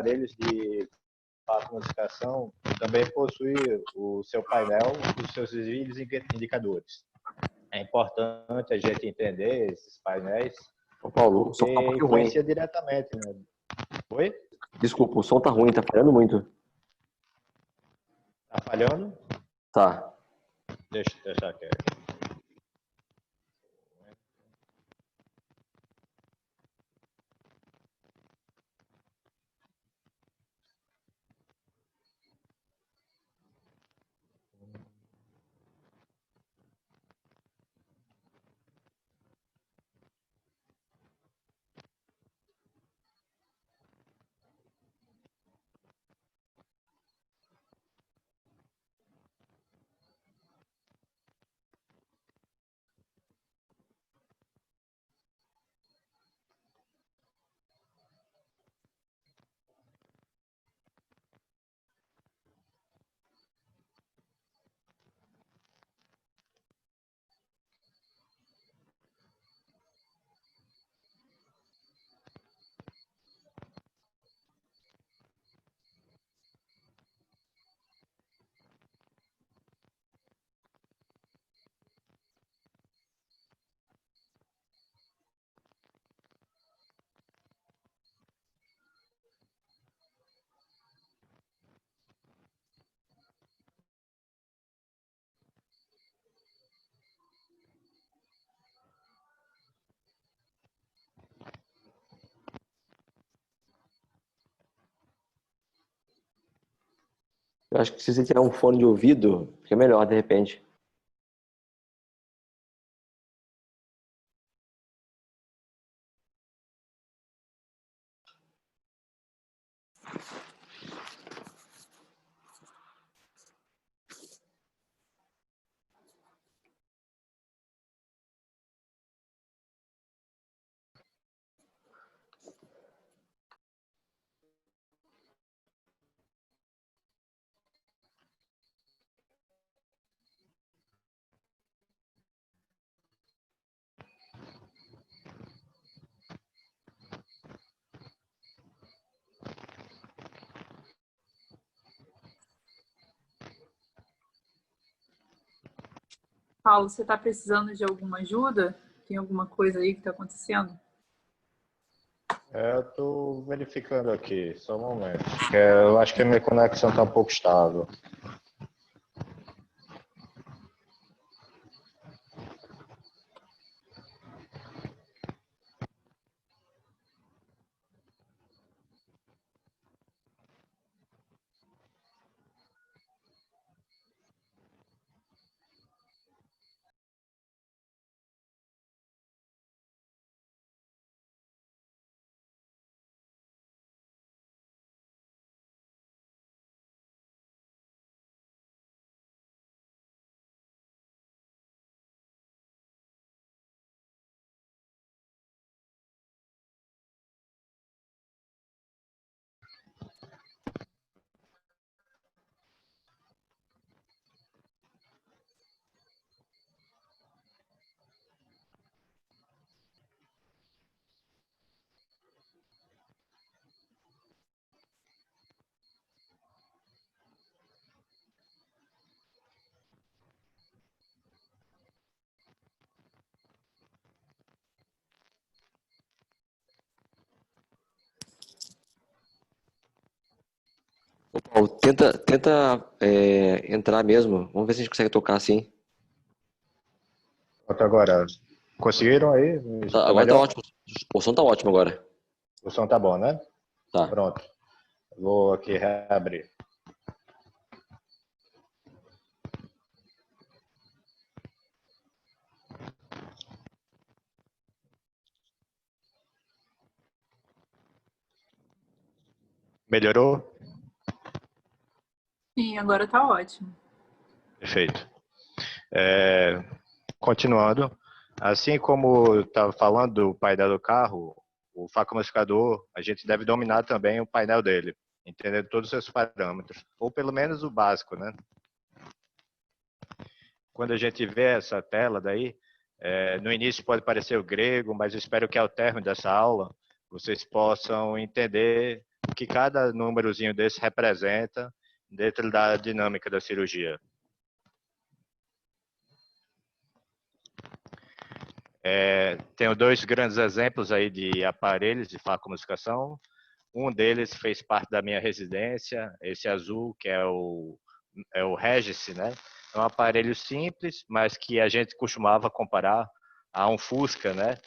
aparelhos de modificação também possui o seu painel e os seus vídeos indicadores. É importante a gente entender esses painéis, Ô, Paulo, o som porque tá um pouquinho ruim. influencia diretamente, né? Oi? Desculpa, o som tá ruim, tá falhando muito. Tá falhando? Tá. Deixa eu deixar quieto. Eu acho que se você tiver um fone de ouvido, fica melhor, de repente. Paulo, você está precisando de alguma ajuda? Tem alguma coisa aí que está acontecendo? Eu estou verificando aqui, só um momento. Eu acho que a minha conexão está um pouco estável. Ô, Paulo, tenta entrar mesmo. Vamos ver se a gente consegue tocar assim. Até agora, conseguiram aí? Tá, Tá agora tá melhor? ótimo. O som tá ótimo agora. O som tá bom, né? Tá. Pronto. Vou aqui reabrir. Melhorou? Sim, agora está ótimo. Perfeito. Continuando, assim como eu estava falando do painel do carro, o facomodificador, a gente deve dominar também o painel dele, entendendo todos os seus parâmetros, ou pelo menos o básico, né? Quando a gente vê essa tela daí, no início pode parecer o grego, mas eu espero que ao término dessa aula vocês possam entender o que cada númerozinho desse representa dentro da dinâmica da cirurgia. Tenho dois grandes exemplos aí de aparelhos de facomuscação. Um deles fez parte da minha residência, esse azul, que é o Regis, né? É um aparelho simples, mas que a gente costumava comparar a um Fusca, né?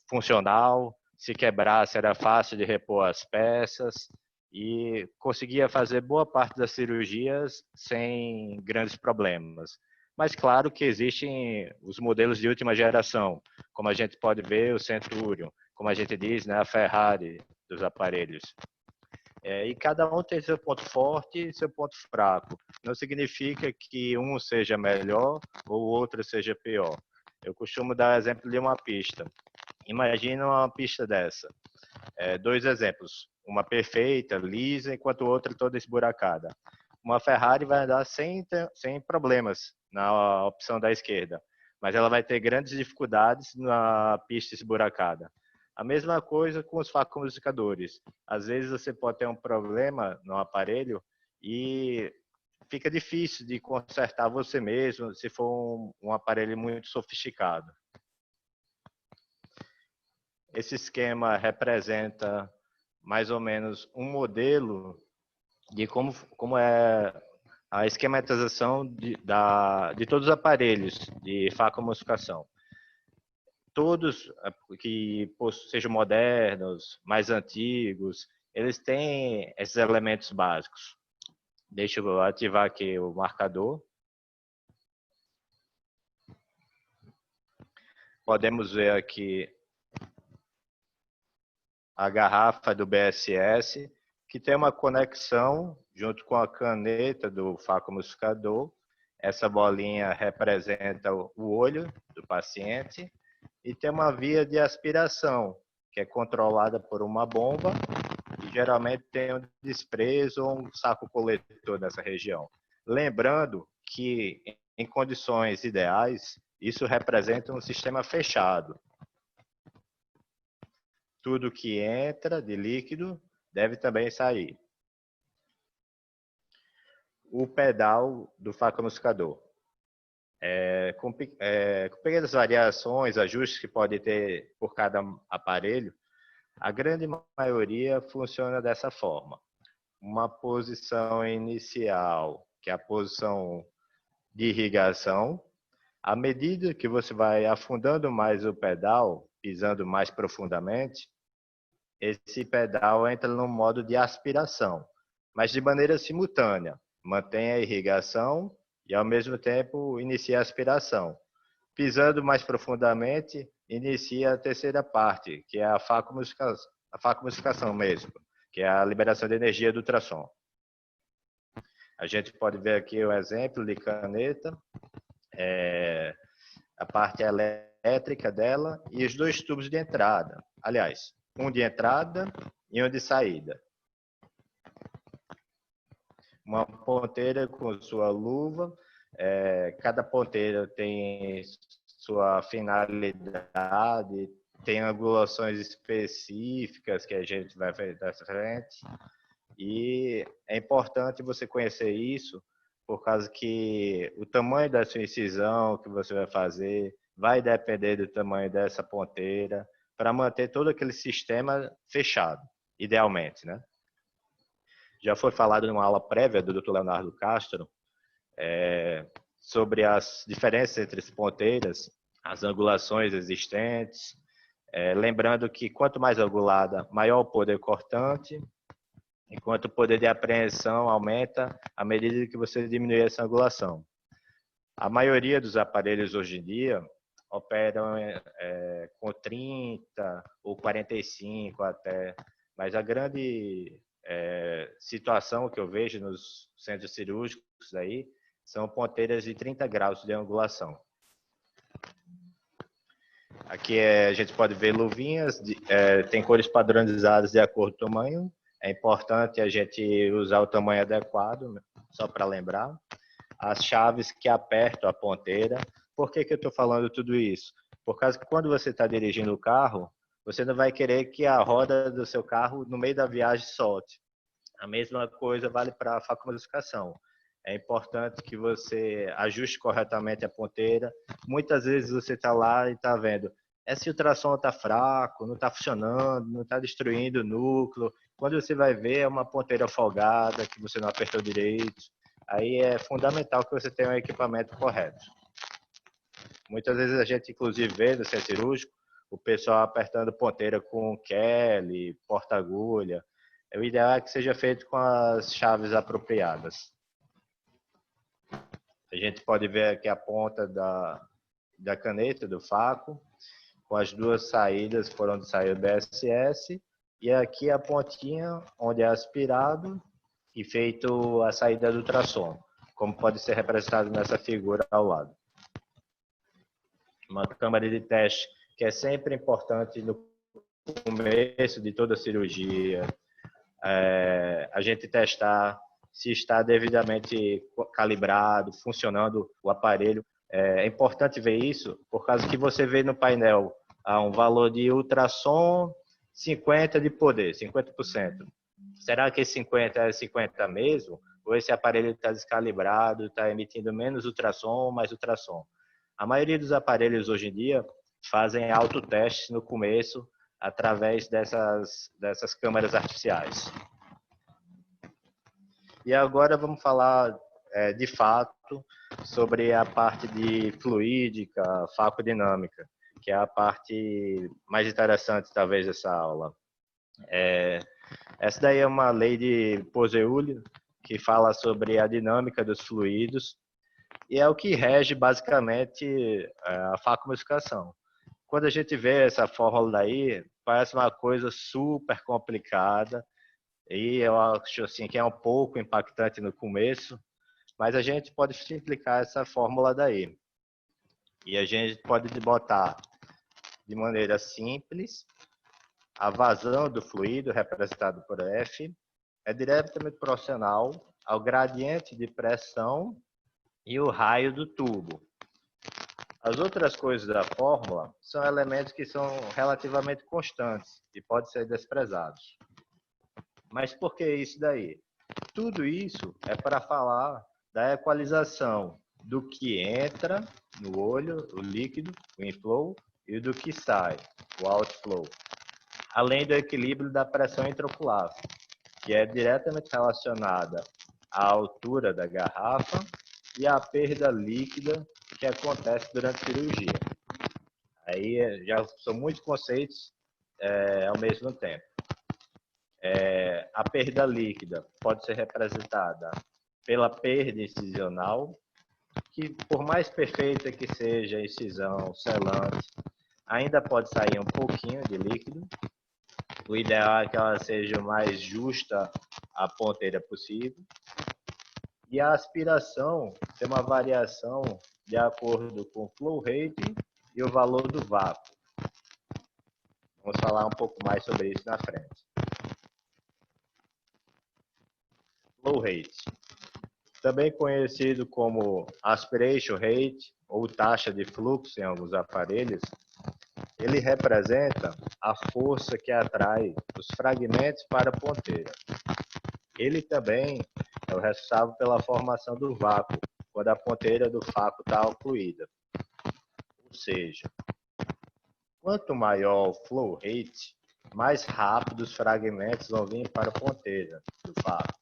Funcional, se quebrasse era fácil de repor as peças e conseguia fazer boa parte das cirurgias sem grandes problemas. Mas claro que existem os modelos de última geração, como a gente pode ver o Centurion, como a gente diz, né, a Ferrari dos aparelhos. E cada um tem seu ponto forte e seu ponto fraco. Não significa que um seja melhor ou o outro seja pior. Eu costumo dar exemplo de uma pista. Imagina uma pista dessa. Dois exemplos. Uma perfeita, lisa, enquanto outra toda esburacada. Uma Ferrari vai andar sem problemas na opção da esquerda, mas ela vai ter grandes dificuldades na pista esburacada. A mesma coisa com os facomusicadores. Às vezes você pode ter um problema no aparelho e fica difícil de consertar você mesmo se for um aparelho muito sofisticado. Esse esquema representa mais ou menos um modelo de como é a esquematização de todos os aparelhos de facomuscação. Todos que sejam modernos, mais antigos, eles têm esses elementos básicos. Deixa eu ativar aqui o marcador. Podemos ver aqui a garrafa do BSS, que tem uma conexão junto com a caneta do facomuscador. Essa bolinha representa o olho do paciente e tem uma via de aspiração, que é controlada por uma bomba e geralmente tem um desprezo ou um saco coletor nessa região. Lembrando que em condições ideais, isso representa um sistema fechado. Tudo que entra de líquido deve também sair. O pedal do facomuscador. Com pequenas variações, ajustes que pode ter por cada aparelho, a grande maioria funciona dessa forma. Uma posição inicial, que é a posição de irrigação. À medida que você vai afundando mais o pedal, pisando mais profundamente, esse pedal entra no modo de aspiração, mas de maneira simultânea. Mantém a irrigação e, ao mesmo tempo, inicia a aspiração. Pisando mais profundamente, inicia a terceira parte, que é a facomuscação mesmo, que é a liberação de energia do ultrassom. A gente pode ver aqui o exemplo de caneta, a parte elétrica dela e os dois tubos de entrada. Aliás, um de entrada e um de saída. Uma ponteira com sua luva. Cada ponteira tem sua finalidade, tem angulações específicas que a gente vai ver dessa frente. E é importante você conhecer isso, por causa que o tamanho da sua incisão que você vai fazer vai depender do tamanho dessa ponteira, para manter todo aquele sistema fechado, idealmente, né? Já foi falado numa aula prévia do Dr. Leonardo Castro sobre as diferenças entre as ponteiras, as angulações existentes, lembrando que quanto mais angulada, maior o poder cortante, enquanto o poder de apreensão aumenta à medida que você diminui essa angulação. A maioria dos aparelhos hoje em dia operam com 30 ou 45 até, mas a grande situação que eu vejo nos centros cirúrgicos aí são ponteiras de 30 graus de angulação. Aqui a gente pode ver luvinhas, tem cores padronizadas de acordo com o tamanho. É importante a gente usar o tamanho adequado, só para lembrar. As chaves que apertam a ponteira. Por que eu estou falando tudo isso? Por causa que quando você está dirigindo o carro, você não vai querer que a roda do seu carro, no meio da viagem, solte. A mesma coisa vale para a facomodificação. É importante que você ajuste corretamente a ponteira. Muitas vezes você está lá e está vendo, esse ultrassom está fraco, não está funcionando, não está destruindo o núcleo. Quando você vai ver, é uma ponteira folgada, que você não apertou direito. Aí é fundamental que você tenha um equipamento correto. Muitas vezes a gente, inclusive, vê no centro cirúrgico, o pessoal apertando ponteira com Kelly, porta-agulha. O ideal é que seja feito com as chaves apropriadas. A gente pode ver aqui a ponta da caneta, do faco, com as duas saídas por onde sai o BSS, e aqui a pontinha onde é aspirado e feito a saída do ultrassom, como pode ser representado nessa figura ao lado. Uma câmara de teste que é sempre importante no começo de toda a cirurgia, a gente testar se está devidamente calibrado, funcionando o aparelho. É importante ver isso, por causa que você vê no painel um valor de ultrassom 50 de poder, 50%. Será que esse 50 é 50 mesmo? Ou esse aparelho está descalibrado, está emitindo menos ultrassom ou mais ultrassom? A maioria dos aparelhos hoje em dia fazem autotestes no começo através dessas câmeras artificiais. E agora vamos falar de fato sobre a parte de fluídica, facodinâmica, que é a parte mais interessante talvez dessa aula. Essa daí é uma lei de Pozeulio que fala sobre a dinâmica dos fluidos e é o que rege basicamente a facomodificação. Quando a gente vê essa fórmula daí, parece uma coisa super complicada e eu acho assim que é um pouco impactante no começo, mas a gente pode simplificar essa fórmula daí. E a gente pode botar de maneira simples a vazão do fluido, representado por F, é diretamente proporcional ao gradiente de pressão e o raio do tubo. As outras coisas da fórmula são elementos que são relativamente constantes e podem ser desprezados. Mas por que isso daí? Tudo isso é para falar da equalização do que entra no olho, o líquido, o inflow, e do que sai, o outflow. Além do equilíbrio da pressão intraocular, que é diretamente relacionada à altura da garrafa e à perda líquida que acontece durante a cirurgia. Aí já são muitos conceitos ao mesmo tempo. A perda líquida pode ser representada pela perda incisional, que por mais perfeita que seja a incisão selante, ainda pode sair um pouquinho de líquido. O ideal é que ela seja o mais justa a ponteira possível. E a aspiração tem uma variação de acordo com o flow rate e o valor do vácuo. Vamos falar um pouco mais sobre isso na frente. Flow rate, também conhecido como aspiration rate ou taxa de fluxo em alguns aparelhos, ele representa a força que atrai os fragmentos para a ponteira. Ele também é o responsável pela formação do vácuo, quando a ponteira do faco está ocluída. Ou seja, quanto maior o flow rate, mais rápido os fragmentos vão vir para a ponteira do faco.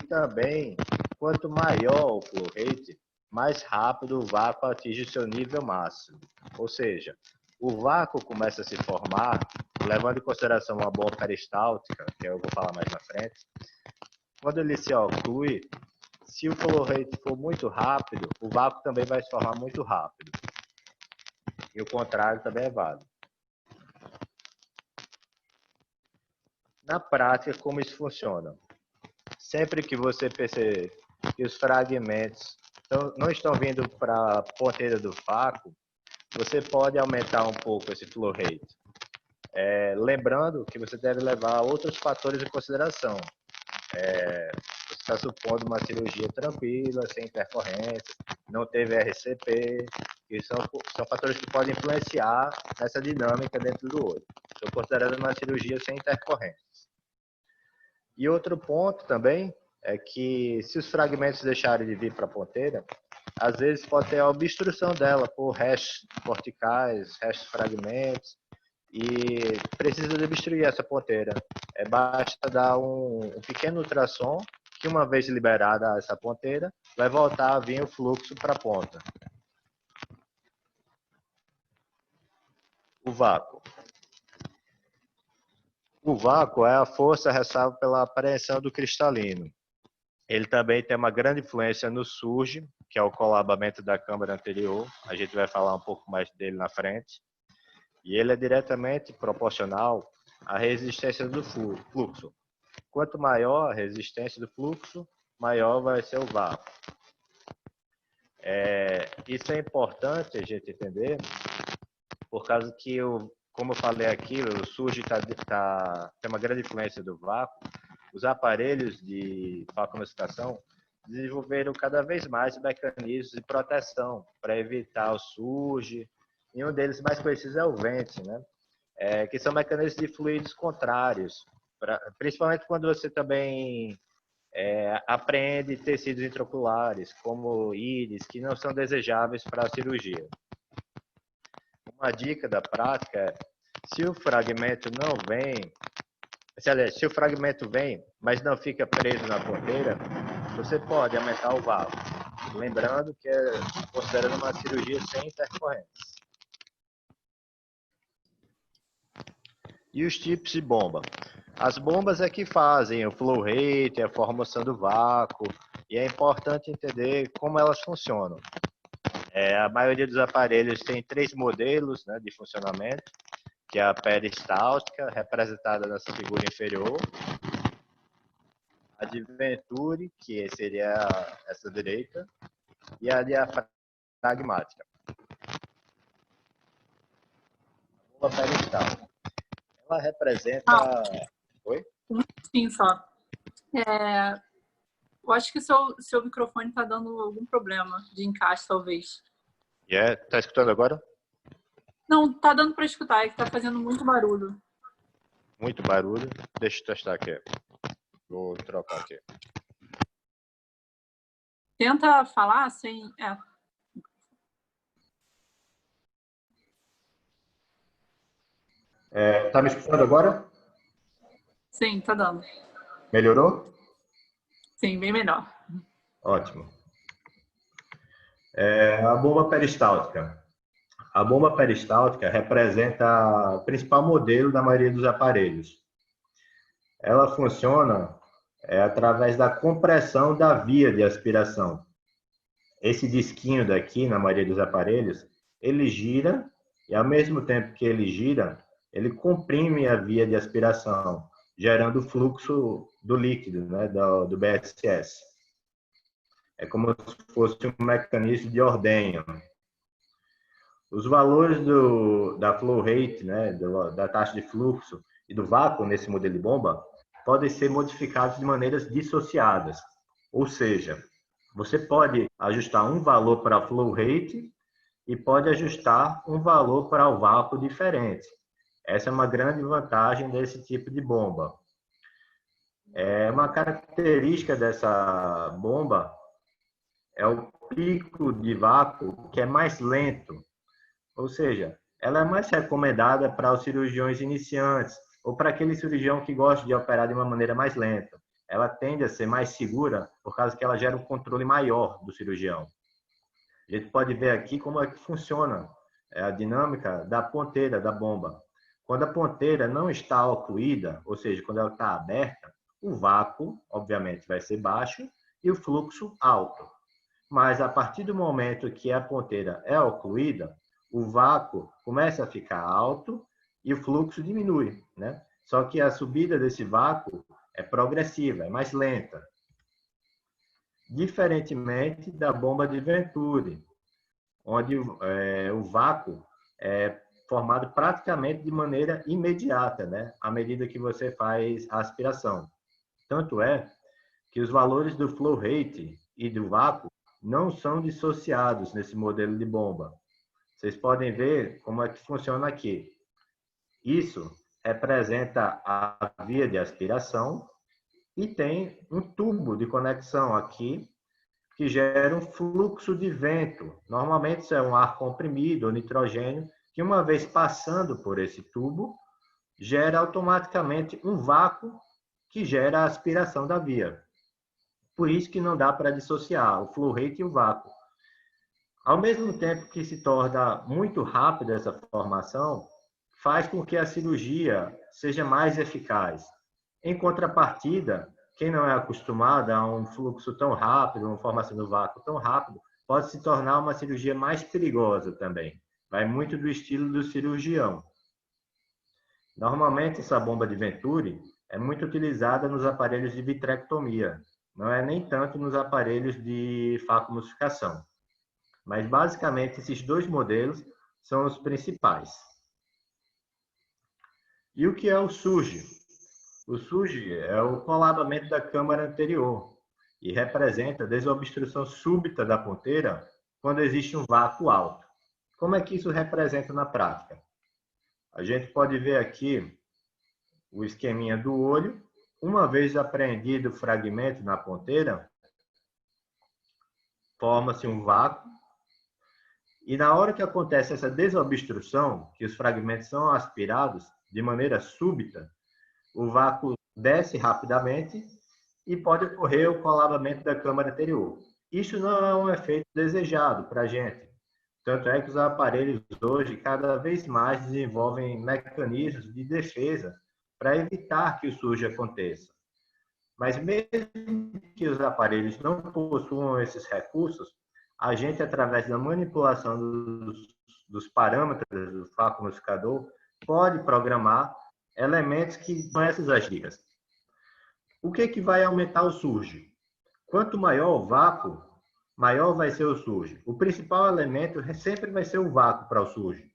E também, quanto maior o flow rate, mais rápido o vácuo atinge o seu nível máximo. Ou seja, o vácuo começa a se formar, levando em consideração uma boa peristáltica, que eu vou falar mais na frente. Quando ele se oclui, se o flow rate for muito rápido, o vácuo também vai se formar muito rápido. E o contrário também é válido. Na prática, como isso funciona? Sempre que você perceber que os fragmentos não estão vindo para a ponteira do faco, você pode aumentar um pouco esse flow rate. Lembrando que você deve levar outros fatores em consideração. Você está supondo uma cirurgia tranquila, sem intercorrência, não teve RCP, que são fatores que podem influenciar essa dinâmica dentro do olho. Estou considerando uma cirurgia sem intercorrências. E outro ponto também é que se os fragmentos deixarem de vir para a ponteira, às vezes pode ter a obstrução dela por restos corticais, restos fragmentos, e precisa destruir essa ponteira. Basta dar um pequeno ultrassom, que uma vez liberada essa ponteira, vai voltar a vir o fluxo para a ponta. O vácuo. O vácuo é a força responsável pela apreensão do cristalino. Ele também tem uma grande influência no surge, que é o colabamento da câmara anterior. A gente vai falar um pouco mais dele na frente. E ele é diretamente proporcional à resistência do fluxo. Quanto maior a resistência do fluxo, maior vai ser o vácuo. Isso é importante a gente entender, por causa que, como eu falei aqui, o surge tem uma grande influência do vácuo. Os aparelhos de vacuomasticação desenvolveram cada vez mais mecanismos de proteção para evitar o surge. E um deles mais conhecido é o vente, né? Que são mecanismos de fluidos contrários, principalmente quando você também apreende tecidos intraoculares, como íris, que não são desejáveis para a cirurgia. Uma dica da prática é, se o fragmento vem, mas não fica preso na ponteira, você pode aumentar o vácuo. Lembrando que é considerando uma cirurgia sem intercorrências. E os tipos de bomba? As bombas é que fazem o flow rate, a formação do vácuo, e é importante entender como elas funcionam. A maioria dos aparelhos tem 3 modelos, né, de funcionamento, que é a peristáltica, representada nessa figura inferior, a de Venturi, que seria essa direita, e a diafragmática. A bomba peristáltica. Ela representa... Oi? Sim, só. Eu acho que seu microfone está dando algum problema de encaixe, talvez. Tá escutando agora? Não, tá dando para escutar, é que tá fazendo muito barulho. Muito barulho. Deixa eu testar aqui. Vou trocar aqui. Tenta falar sem... Tá me escutando agora? Sim, tá dando. Melhorou? Sim, bem melhor. Ótimo. A bomba peristáltica. A bomba peristáltica representa o principal modelo da maioria dos aparelhos. Ela funciona através da compressão da via de aspiração. Esse disquinho daqui, na maioria dos aparelhos, ele gira e, ao mesmo tempo que ele gira, ele comprime a via de aspiração, gerando o fluxo do líquido, né, do BSS. É como se fosse um mecanismo de ordenha. Os valores da flow rate, né, da taxa de fluxo e do vácuo nesse modelo de bomba podem ser modificados de maneiras dissociadas. Ou seja, você pode ajustar um valor para a flow rate e pode ajustar um valor para o vácuo diferente. Essa é uma grande vantagem desse tipo de bomba. Uma característica dessa bomba é o pico de vácuo, que é mais lento. Ou seja, ela é mais recomendada para os cirurgiões iniciantes ou para aquele cirurgião que gosta de operar de uma maneira mais lenta. Ela tende a ser mais segura por causa que ela gera um controle maior do cirurgião. A gente pode ver aqui como é que funciona a dinâmica da ponteira da bomba. Quando a ponteira não está ocluída, ou seja, quando ela está aberta, o vácuo, obviamente, vai ser baixo e o fluxo alto. Mas a partir do momento que a ponteira é ocluída, o vácuo começa a ficar alto e o fluxo diminui, né? Só que a subida desse vácuo é progressiva, é mais lenta. Diferentemente da bomba de Venturi, onde o vácuo é formado praticamente de maneira imediata, né? À medida que você faz a aspiração. Tanto é que os valores do flow rate e do vácuo não são dissociados nesse modelo de bomba. Vocês podem ver como é que funciona aqui. Isso representa a via de aspiração e tem um tubo de conexão aqui que gera um fluxo de vento. Normalmente isso é um ar comprimido ou nitrogênio que, uma vez passando por esse tubo, gera automaticamente um vácuo que gera a aspiração da via. Por isso que não dá para dissociar o flow rate e o vácuo. Ao mesmo tempo que se torna muito rápida essa formação, faz com que a cirurgia seja mais eficaz. Em contrapartida, quem não é acostumado a um fluxo tão rápido, uma formação do vácuo tão rápido, pode se tornar uma cirurgia mais perigosa também. Vai muito do estilo do cirurgião. Normalmente, essa bomba de Venturi é muito utilizada nos aparelhos de vitrectomia, não é nem tanto nos aparelhos de facoemulsificação. Mas, basicamente, esses dois modelos são os principais. E o que é o SUGE? O SUGE é o colabamento da câmara anterior e representa a desobstrução súbita da ponteira quando existe um vácuo alto. Como é que isso representa na prática? A gente pode ver aqui o esqueminha do olho. Uma vez apreendido o fragmento na ponteira, forma-se um vácuo. E na hora que acontece essa desobstrução, que os fragmentos são aspirados de maneira súbita, o vácuo desce rapidamente e pode ocorrer o colabamento da câmara anterior. Isso não é um efeito desejado para a gente. Tanto é que os aparelhos hoje cada vez mais desenvolvem mecanismos de defesa para evitar que o SUGE aconteça. Mas mesmo que os aparelhos não possuam esses recursos, a gente, através da manipulação dos parâmetros do facoemulsificador, pode programar elementos que são essas as dicas. O que vai aumentar o SUGE? Quanto maior o vácuo, maior vai ser o SUGE. O principal elemento sempre vai ser o vácuo para o SUGE.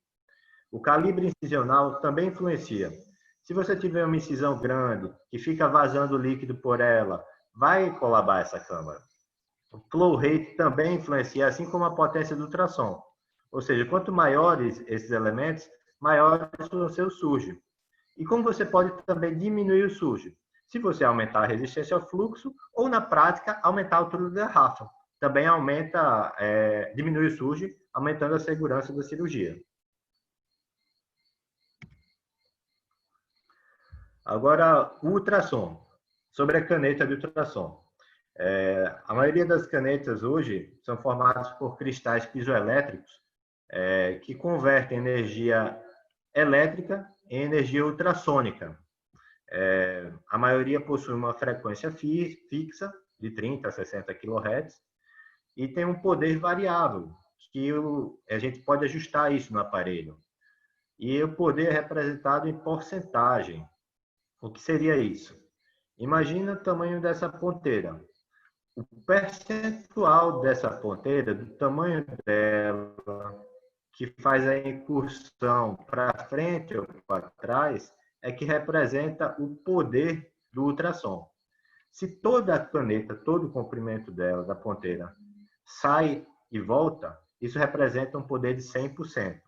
O calibre incisional também influencia. Se você tiver uma incisão grande, que fica vazando líquido por ela, vai colabar essa câmara. O flow rate também influencia, assim como a potência do ultrassom. Ou seja, quanto maiores esses elementos, maiores vão ser o SUGE. E como você pode também diminuir o SUGE? Se você aumentar a resistência ao fluxo, ou na prática, aumentar a altura da garrafa. Também diminui o SUGE, aumentando a segurança da cirurgia. Agora, o ultrassom. Sobre a caneta de ultrassom. A maioria das canetas hoje são formadas por cristais piezoelétricos que convertem energia elétrica em energia ultrassônica. A maioria possui uma frequência fixa, de 30 a 60 kHz, e tem um poder variável, que a gente pode ajustar isso no aparelho. E o poder é representado em porcentagem. O que seria isso? Imagina o tamanho dessa ponteira. O percentual dessa ponteira, do tamanho dela, que faz a incursão para frente ou para trás, é que representa o poder do ultrassom. Se toda a caneta, todo o comprimento dela, da ponteira, sai e volta, isso representa um poder de 100%.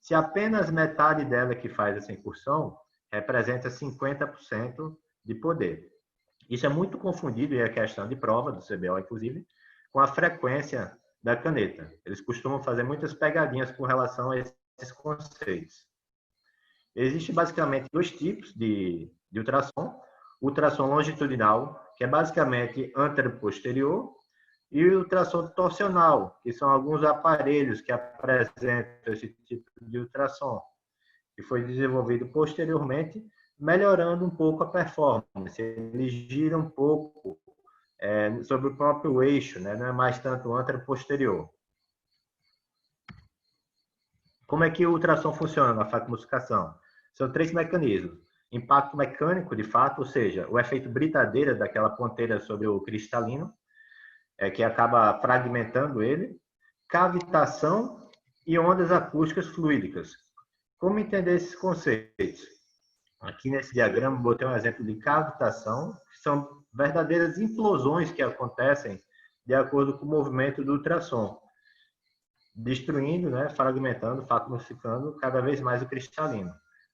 Se apenas metade dela que faz essa incursão, representa 50% de poder. Isso é muito confundido, e é questão de prova do CBO, inclusive, com a frequência da caneta. Eles costumam fazer muitas pegadinhas com relação a esses conceitos. Existem basicamente dois tipos de ultrassom. O ultrassom longitudinal, que é basicamente antero-posterior, e o ultrassom torsional, que são alguns aparelhos que apresentam esse tipo de ultrassom, que foi desenvolvido posteriormente, melhorando um pouco a performance. Ele gira um pouco sobre o próprio eixo, né? Não é mais tanto antero-posterior. Como é que o ultrassom funciona na facoemulsificação? São 3 mecanismos. Impacto mecânico, de fato, ou seja, o efeito britadeira daquela ponteira sobre o cristalino, que acaba fragmentando ele. Cavitação e ondas acústicas fluídicas. Como entender esses conceitos? Aqui nesse diagrama, botei um exemplo de cavitação, que são verdadeiras implosões que acontecem de acordo com o movimento do ultrassom. destruindo, né, fragmentando, facumificando cada vez mais o cristalino.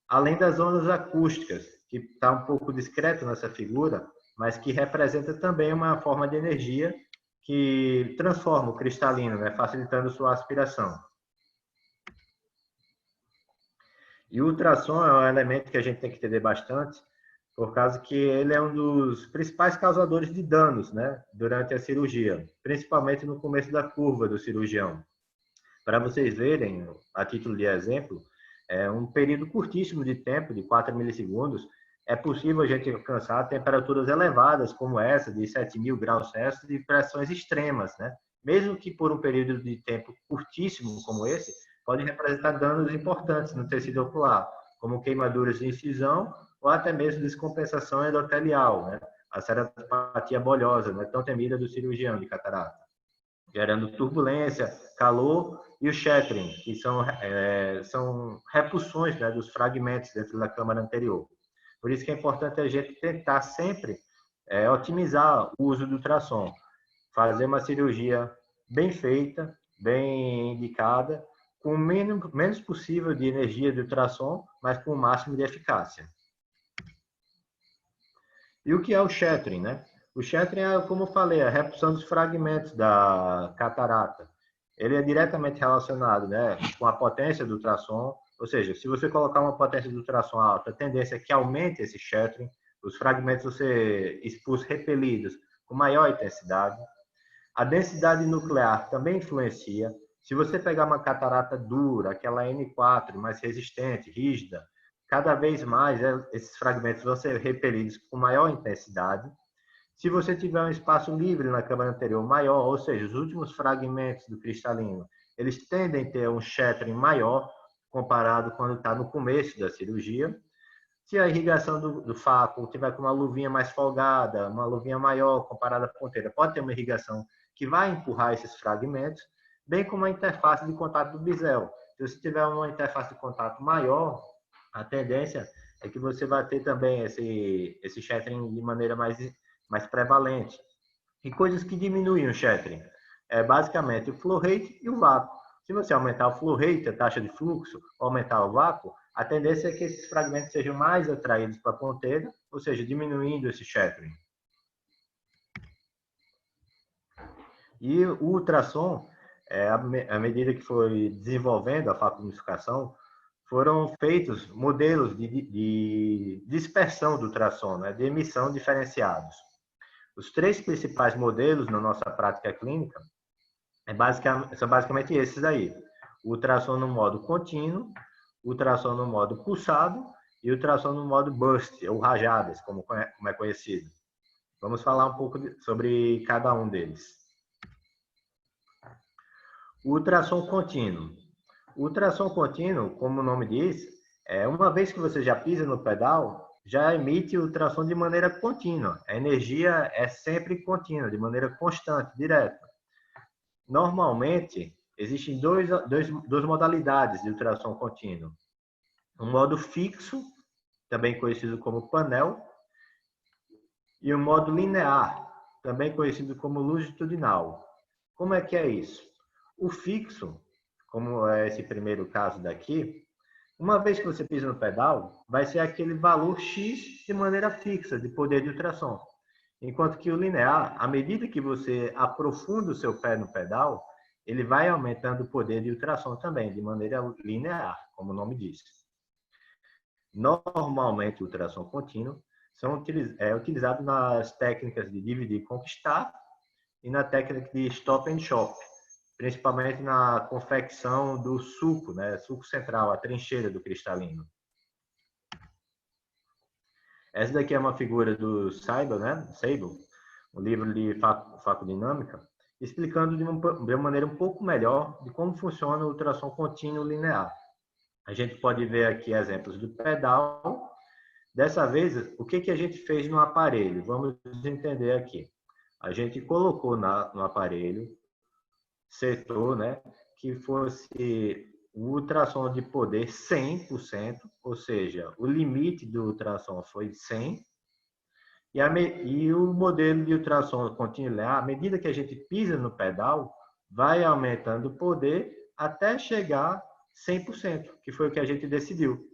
Além das ondas acústicas, que está um pouco discreto nessa figura, mas que representa também uma forma de energia que transforma o cristalino, né, facilitando sua aspiração. E o ultrassom é um elemento que a gente tem que entender bastante, por causa que ele é um dos principais causadores de danos, né, durante a cirurgia, principalmente no começo da curva do cirurgião. Para vocês verem, a título de exemplo, é um período curtíssimo de tempo, de 4 milissegundos, é possível a gente alcançar temperaturas elevadas, como essa, de 7.000 graus Celsius, e pressões extremas, né? Mesmo que por um período de tempo curtíssimo como esse, pode representar danos importantes no tecido ocular, como queimaduras de incisão ou até mesmo descompensação endotelial, né? A ceratopatia bolhosa, né? Tão temida do cirurgião de catarata, gerando turbulência, calor e o shattering, que são repulsões, né, dos fragmentos dentro da câmara anterior. Por isso que é importante a gente tentar sempre otimizar o uso do ultrassom, fazer uma cirurgia bem feita, bem indicada, com o menos possível de energia de ultrassom, mas com o máximo de eficácia. E o que é o shattering, né? O shattering é, como eu falei, a repulsão dos fragmentos da catarata. Ele é diretamente relacionado, né, com a potência do ultrassom, ou seja, se você colocar uma potência de ultrassom alta, a tendência é que aumente esse shattering, os fragmentos vão ser expulsos, repelidos com maior intensidade. A densidade nuclear também influencia. Se você pegar uma catarata dura, aquela N4, mais resistente, rígida, cada vez mais esses fragmentos vão ser repelidos com maior intensidade. Se você tiver um espaço livre na câmara anterior maior, ou seja, os últimos fragmentos do cristalino, eles tendem a ter um shattering maior comparado quando está no começo da cirurgia. Se a irrigação do fáculo tiver com uma luvinha mais folgada, uma luvinha maior comparada à ponteira, pode ter uma irrigação que vai empurrar esses fragmentos, bem como a interface de contato do bisel. Se você tiver uma interface de contato maior, a tendência é que você vai ter também esse shattering de maneira mais prevalente. E coisas que diminuem o shattering é basicamente o flow rate e o vácuo. Se você aumentar o flow rate, a taxa de fluxo, ou aumentar o vácuo, a tendência é que esses fragmentos sejam mais atraídos para a ponteira, ou seja, diminuindo esse shattering. E o ultrassom, à medida que foi desenvolvendo a facumificação, foram feitos modelos de dispersão do ultrassom, né, de emissão diferenciados. Os 3 principais modelos na nossa prática clínica são basicamente esses aí. O ultrassom no modo contínuo, ultrassom no modo pulsado e ultrassom no modo burst, ou rajadas, como é conhecido. Vamos falar um pouco sobre cada um deles. O ultrassom contínuo. O ultrassom contínuo, como o nome diz, uma vez que você já pisa no pedal, já emite ultrassom de maneira contínua. A energia é sempre contínua, de maneira constante, direta. Normalmente, existem duas modalidades de ultrassom contínuo. O modo fixo, também conhecido como panel, e o modo linear, também conhecido como longitudinal. Como é que é isso? O fixo, como é esse primeiro caso daqui, uma vez que você pisa no pedal, vai ser aquele valor X de maneira fixa de poder de ultrassom. Enquanto que o linear, à medida que você aprofunda o seu pé no pedal, ele vai aumentando o poder de ultrassom também, de maneira linear, como o nome diz. Normalmente, o ultrassom contínuo é utilizado nas técnicas de dividir e conquistar e na técnica de stop and shop, principalmente na confecção do sulco, né? Sulco central, a trincheira do cristalino. Essa daqui é uma figura do Seibel, né? Seibel, um livro de facodinâmica, explicando de uma maneira um pouco melhor de como funciona o ultrassom contínuo linear. A gente pode ver aqui exemplos do pedal. Dessa vez, o que a gente fez no aparelho? Vamos entender aqui. A gente colocou no aparelho, setou, né, que fosse o ultrassom de poder 100%, ou seja, o limite do ultrassom foi 100, e o modelo de ultrassom contínuo linear, à medida que a gente pisa no pedal, vai aumentando o poder até chegar 100%, que foi o que a gente decidiu.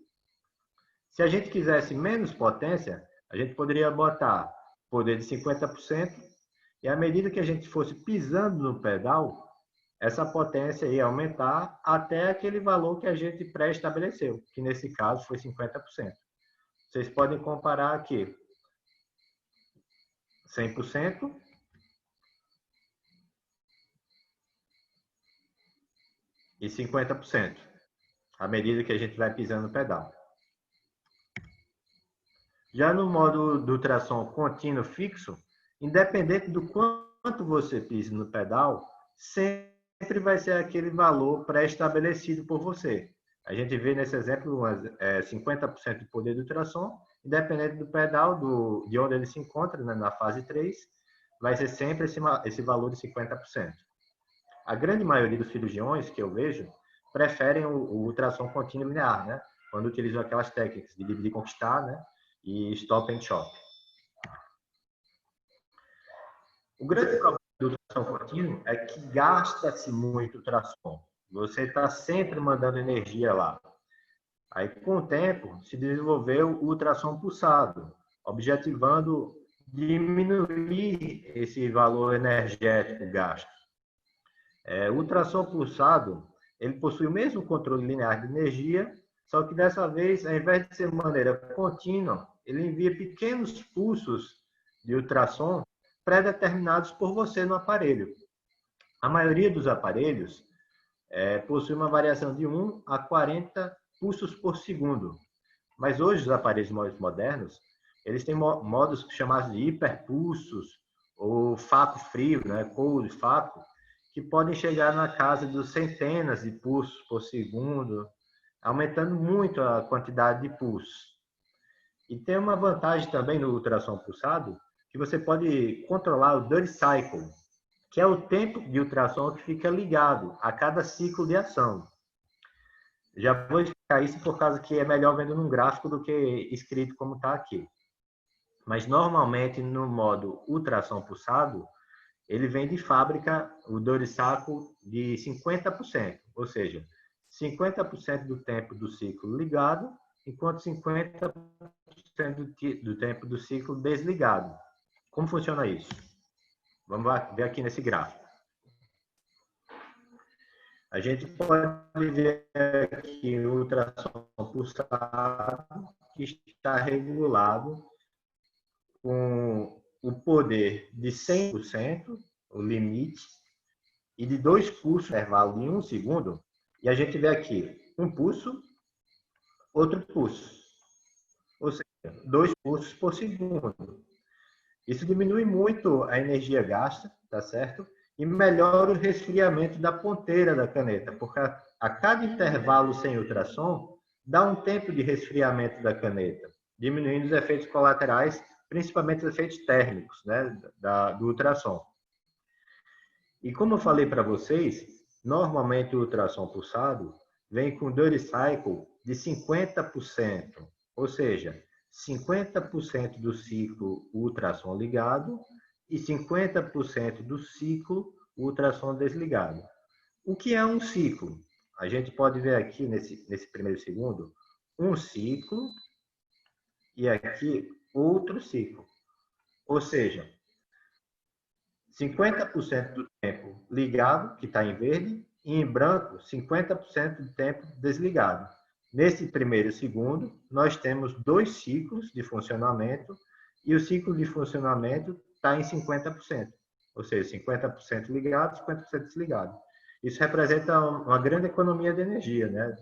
Se a gente quisesse menos potência, a gente poderia botar poder de 50%, e à medida que a gente fosse pisando no pedal, essa potência ia aumentar até aquele valor que a gente pré-estabeleceu, que nesse caso foi 50%. Vocês podem comparar aqui 100% e 50%, à medida que a gente vai pisando no pedal. Já no modo do tração contínuo fixo, independente do quanto você pise no pedal, sempre vai ser aquele valor pré-estabelecido por você. A gente vê nesse exemplo 50% de poder do tração, independente do pedal, de onde ele se encontra, né, na fase 3, vai ser sempre esse valor de 50%. A grande maioria dos cirurgiões que eu vejo preferem o tração contínuo linear, né, quando utilizam aquelas técnicas de dividir e conquistar, né, e stop and shop. O grande problema do tração contínuo é que gasta-se muito tração. Você está sempre mandando energia lá. Aí, com o tempo, se desenvolveu o tração pulsado, objetivando diminuir esse valor energético gasto. O tração pulsado, ele possui o mesmo controle linear de energia, só que dessa vez, ao invés de ser de maneira contínua, ele envia pequenos pulsos de ultrassom pré-determinados por você no aparelho. A maioria dos aparelhos possui uma variação de 1 a 40 pulsos por segundo. Mas hoje os aparelhos mais modernos, eles têm modos chamados de hiperpulsos ou faco frio, né, cold faco, que podem chegar na casa dos centenas de pulsos por segundo, aumentando muito a quantidade de pulsos. E tem uma vantagem também no ultrassom pulsado, que você pode controlar o dirty cycle, que é o tempo de ultrassom que fica ligado a cada ciclo de ação. Já vou explicar isso por causa que é melhor vendo num gráfico do que escrito como está aqui. Mas normalmente no modo ultrassom pulsado, ele vem de fábrica o dirty cycle de 50%, ou seja, 50% do tempo do ciclo ligado, enquanto 50% do tempo do ciclo desligado. Como funciona isso? Vamos ver aqui nesse gráfico. A gente pode ver aqui o ultrassom pulsado que está regulado com o poder de 100%, o limite, e de 2 pulsos, intervalo de 1 segundo, e a gente vê aqui um pulso, outro pulso, ou seja, 2 pulsos por segundo. Isso diminui muito a energia gasta, tá certo? E melhora o resfriamento da ponteira da caneta, porque a cada intervalo sem ultrassom dá um tempo de resfriamento da caneta, diminuindo os efeitos colaterais, principalmente os efeitos térmicos, né, do ultrassom. E como eu falei para vocês, normalmente o ultrassom pulsado vem com dirty cycle de 50%, ou seja, 50% do ciclo ultrassom ligado e 50% do ciclo ultrassom desligado. O que é um ciclo? A gente pode ver aqui nesse primeiro segundo, um ciclo e aqui outro ciclo. Ou seja, 50% do tempo ligado, que está em verde, e em branco, 50% do tempo desligado. Nesse primeiro segundo, nós temos 2 ciclos de funcionamento e o ciclo de funcionamento está em 50%. Ou seja, 50% ligado, 50% desligado. Isso representa uma grande economia de energia, né?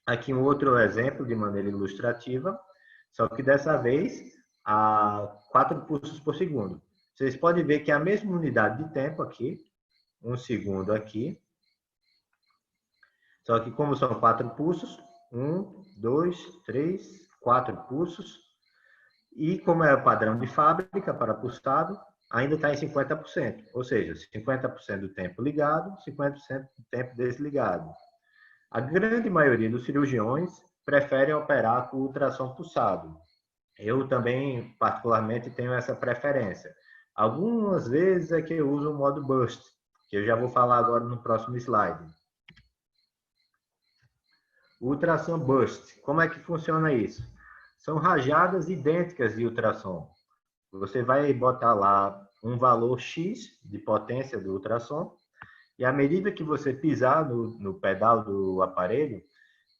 Aqui um outro exemplo de maneira ilustrativa, só que dessa vez a 4 pulsos por segundo. Vocês podem ver que é a mesma unidade de tempo aqui, 1 segundo aqui, só que como são 4 pulsos, 1, 2, 3, 4 pulsos, e como é o padrão de fábrica para pulsado, ainda está em 50%, ou seja, 50% do tempo ligado, 50% do tempo desligado. A grande maioria dos cirurgiões preferem operar com ultrassom pulsado. Eu também, particularmente, tenho essa preferência. Algumas vezes é que eu uso o modo burst, que eu já vou falar agora no próximo slide. O ultrassom burst, como é que funciona isso? São rajadas idênticas de ultrassom. Você vai botar lá um valor X de potência do ultrassom, e à medida que você pisar no pedal do aparelho,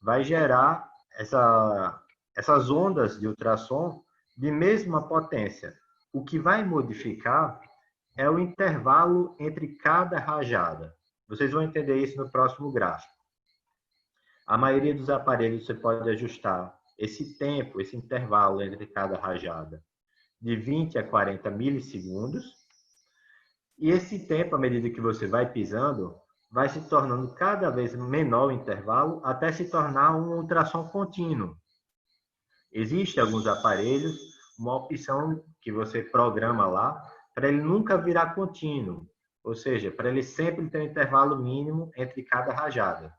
vai gerar essas ondas de ultrassom de mesma potência. O que vai modificar é o intervalo entre cada rajada. Vocês vão entender isso no próximo gráfico. A maioria dos aparelhos você pode ajustar esse tempo, esse intervalo entre cada rajada, de 20 a 40 milissegundos. E esse tempo, à medida que você vai pisando, vai se tornando cada vez menor o intervalo, até se tornar um ultrassom contínuo. Existem alguns aparelhos, uma opção que você programa lá, para ele nunca virar contínuo, ou seja, para ele sempre ter um intervalo mínimo entre cada rajada.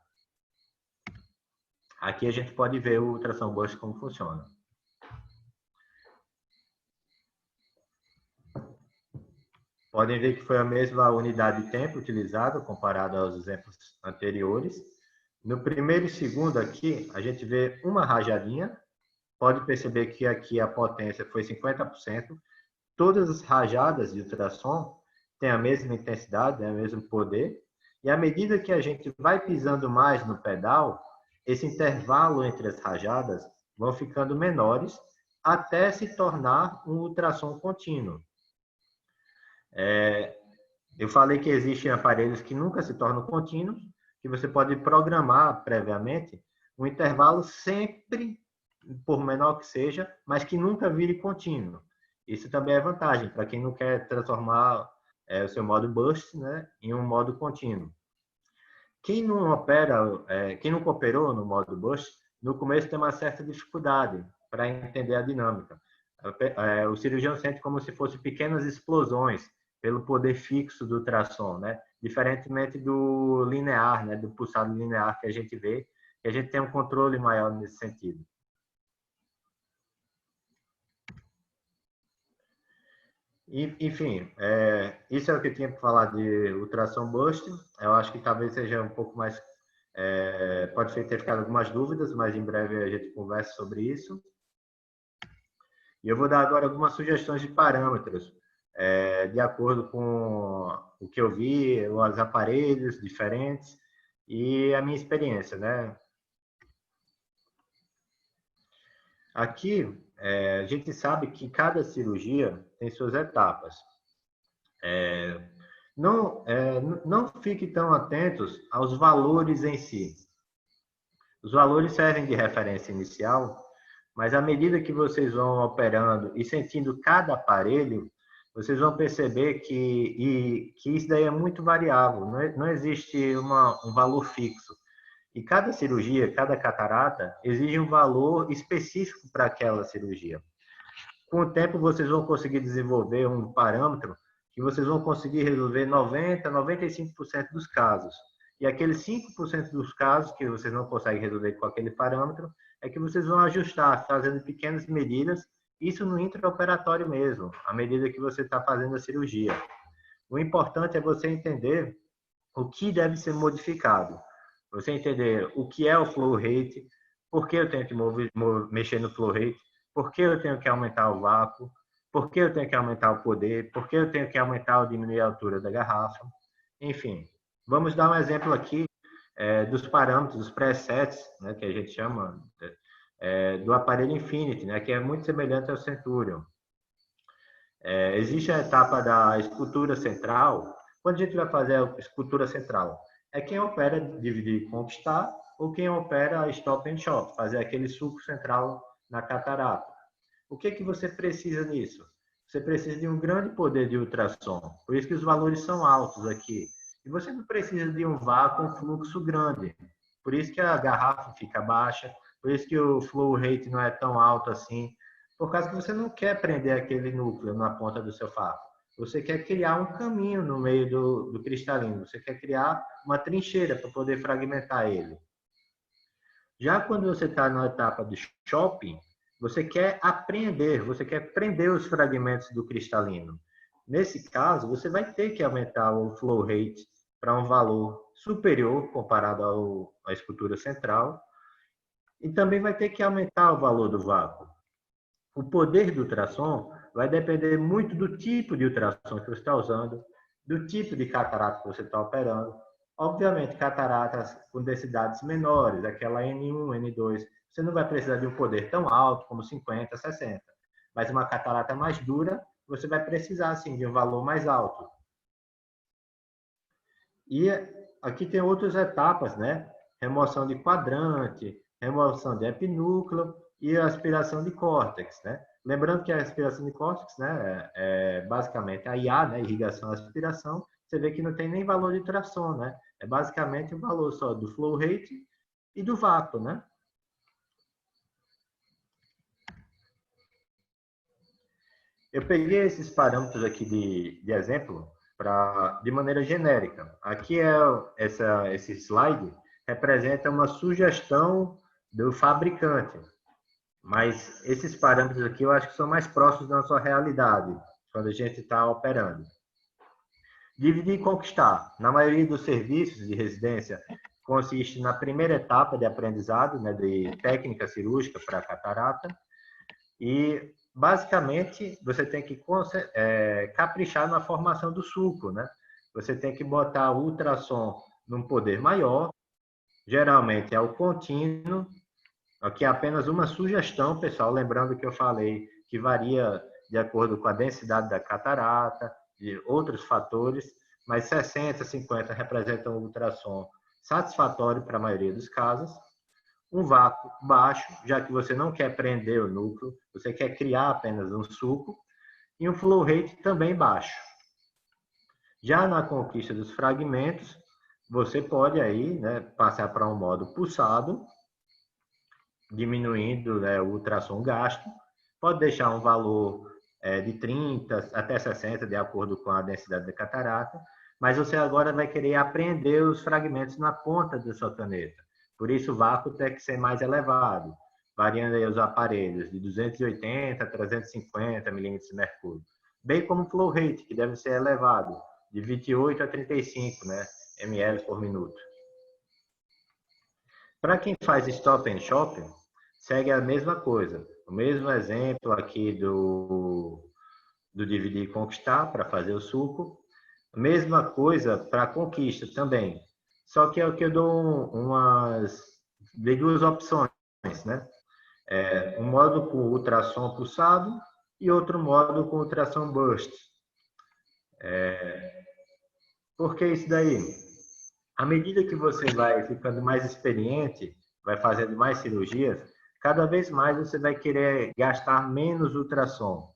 Aqui a gente pode ver o ultrassom burst como funciona. Podem ver que foi a mesma unidade de tempo utilizada comparada aos exemplos anteriores. No primeiro e segundo aqui, a gente vê uma rajadinha. Pode perceber que aqui a potência foi 50%. Todas as rajadas de ultrassom têm a mesma intensidade, o mesmo poder. E à medida que a gente vai pisando mais no pedal, esse intervalo entre as rajadas vão ficando menores até se tornar um ultrassom contínuo. Eu falei que existem aparelhos que nunca se tornam contínuos, que você pode programar previamente um intervalo sempre, por menor que seja, mas que nunca vire contínuo. Isso também é vantagem para quem não quer transformar o seu modo burst, né, em um modo contínuo. Quem não operou no modo burst, no começo tem uma certa dificuldade para entender a dinâmica. O cirurgião sente como se fossem pequenas explosões pelo poder fixo do ultrassom, né? Diferentemente do linear, né? Do pulsado linear que a gente vê, que a gente tem um controle maior nesse sentido. Enfim, isso é o que eu tinha para falar de ultrassom burst. Eu acho que talvez seja um pouco mais... pode ter ficado algumas dúvidas, mas em breve a gente conversa sobre isso. E eu vou dar agora algumas sugestões de parâmetros, de acordo com o que eu vi, os aparelhos diferentes e a minha experiência, né? Aqui, a gente sabe que cada cirurgia tem suas etapas. Não fique tão atentos aos valores em si. Os valores servem de referência inicial, mas à medida que vocês vão operando e sentindo cada aparelho, vocês vão perceber que isso daí é muito variável, não existe um valor fixo. E cada cirurgia, cada catarata, exige um valor específico para aquela cirurgia. Com o tempo, vocês vão conseguir desenvolver um parâmetro que vocês vão conseguir resolver 90%, 95% dos casos. E aqueles 5% dos casos que vocês não conseguem resolver com aquele parâmetro, é que vocês vão ajustar, fazendo pequenas medidas, isso no intraoperatório mesmo, à medida que você está fazendo a cirurgia. O importante é você entender o que deve ser modificado. Você entender o que é o flow rate, por que eu tenho que mexer no flow rate, por que eu tenho que aumentar o vácuo, por que eu tenho que aumentar o poder, por que eu tenho que aumentar ou diminuir a altura da garrafa. Enfim, vamos dar um exemplo aqui dos parâmetros, dos presets, né, que a gente chama do aparelho Infinity, né, que é muito semelhante ao Centurion. Existe a etapa da escultura central. Quando a gente vai fazer a escultura central, é quem opera dividir e conquistar ou quem opera stop and shop, fazer aquele sulco central na catarata. O que você precisa nisso? Você precisa de um grande poder de ultrassom, por isso que os valores são altos aqui. E você não precisa de um vácuo com fluxo grande, por isso que a garrafa fica baixa, por isso que o flow rate não é tão alto assim, por causa que você não quer prender aquele núcleo na ponta do seu faco. Você quer criar um caminho no meio do cristalino, você quer criar uma trincheira para poder fragmentar ele. Já quando você está na etapa do shopping, você quer apreender, você quer prender os fragmentos do cristalino. Nesse caso, você vai ter que aumentar o flow rate para um valor superior comparado à escultura central. E também vai ter que aumentar o valor do vácuo. O poder do ultrassom vai depender muito do tipo de ultrassom que você está usando, do tipo de catarata que você está operando. Obviamente, cataratas com densidades menores, aquela N1, N2, você não vai precisar de um poder tão alto como 50, 60. Mas uma catarata mais dura, você vai precisar, sim, de um valor mais alto. E aqui tem outras etapas, né? Remoção de quadrante, remoção de epinúcleo e aspiração de córtex, né? Lembrando que a aspiração de córtex, né, é basicamente a IA, né, irrigação e aspiração, você vê que não tem nem valor de ultrassom, né? É basicamente o valor só do flow rate e do vácuo, né? Eu peguei esses parâmetros aqui de exemplo de maneira genérica. Aqui esse slide representa uma sugestão do fabricante, mas esses parâmetros aqui eu acho que são mais próximos da sua realidade, quando a gente está operando. Dividir e conquistar. Na maioria dos serviços de residência, consiste na primeira etapa de aprendizado, né, de técnica cirúrgica para catarata, e basicamente você tem que caprichar na formação do sulco, né? Você tem que botar o ultrassom num poder maior, geralmente é o contínuo. Aqui é apenas uma sugestão, pessoal, lembrando que eu falei que varia de acordo com a densidade da catarata, de outros fatores, mas 60, 50 representam um ultrassom satisfatório para a maioria dos casos. Um vácuo baixo, já que você não quer prender o núcleo, você quer criar apenas um sulco, e um flow rate também baixo. Já na conquista dos fragmentos, você pode aí, né, passar para um modo pulsado, diminuindo, né, o ultrassom gasto, pode deixar um valor de 30 até 60, de acordo com a densidade da catarata, mas você agora vai querer apreender os fragmentos na ponta da sua caneta. Por isso, o vácuo tem que ser mais elevado, variando aí os aparelhos de 280 a 350 milímetros de mercúrio. Bem como o flow rate, que deve ser elevado, de 28 a 35, né, ml por minuto. Para quem faz stop and shop, segue a mesma coisa. O mesmo exemplo aqui do dividir e conquistar, para fazer o sulco. Mesma coisa para conquista também. Só que é o que eu dou de duas opções, né? Um modo com ultrassom pulsado e outro modo com ultrassom burst. Por que isso daí? À medida que você vai ficando mais experiente, vai fazendo mais cirurgias, cada vez mais você vai querer gastar menos ultrassom.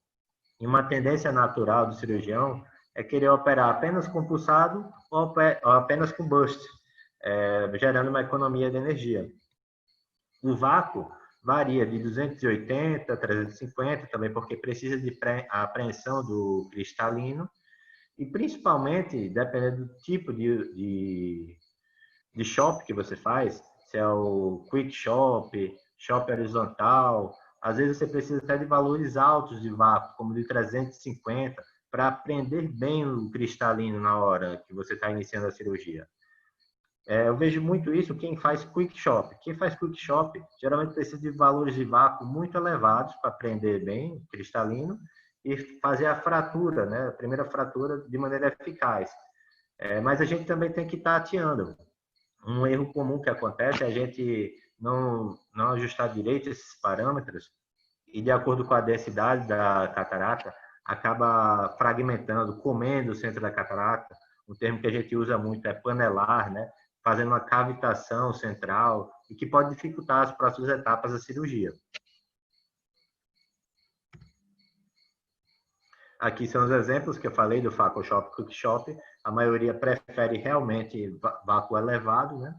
E uma tendência natural do cirurgião é querer operar apenas com pulsado ou apenas com burst, gerando uma economia de energia. O vácuo varia de 280 a 350, também porque precisa de apreensão do cristalino, e principalmente, dependendo do tipo de shop que você faz, se é o quick shop, shop horizontal, às vezes você precisa até de valores altos de vácuo, como de 350, para prender bem o cristalino na hora que você está iniciando a cirurgia. Eu vejo muito isso quem faz quick shop. Quem faz quick shop geralmente precisa de valores de vácuo muito elevados para prender bem o cristalino e fazer a fratura, né? A primeira fratura de maneira eficaz. Mas a gente também tem que estar tateando. Um erro comum que acontece é a gente não ajustar direito esses parâmetros e, de acordo com a densidade da catarata, acaba fragmentando, comendo o centro da catarata. Um termo que a gente usa muito é panelar, né? Fazendo uma cavitação central e que pode dificultar as próximas etapas da cirurgia. Aqui são os exemplos que eu falei do Faco Shop e Quick Shop. A maioria prefere realmente vácuo elevado, né?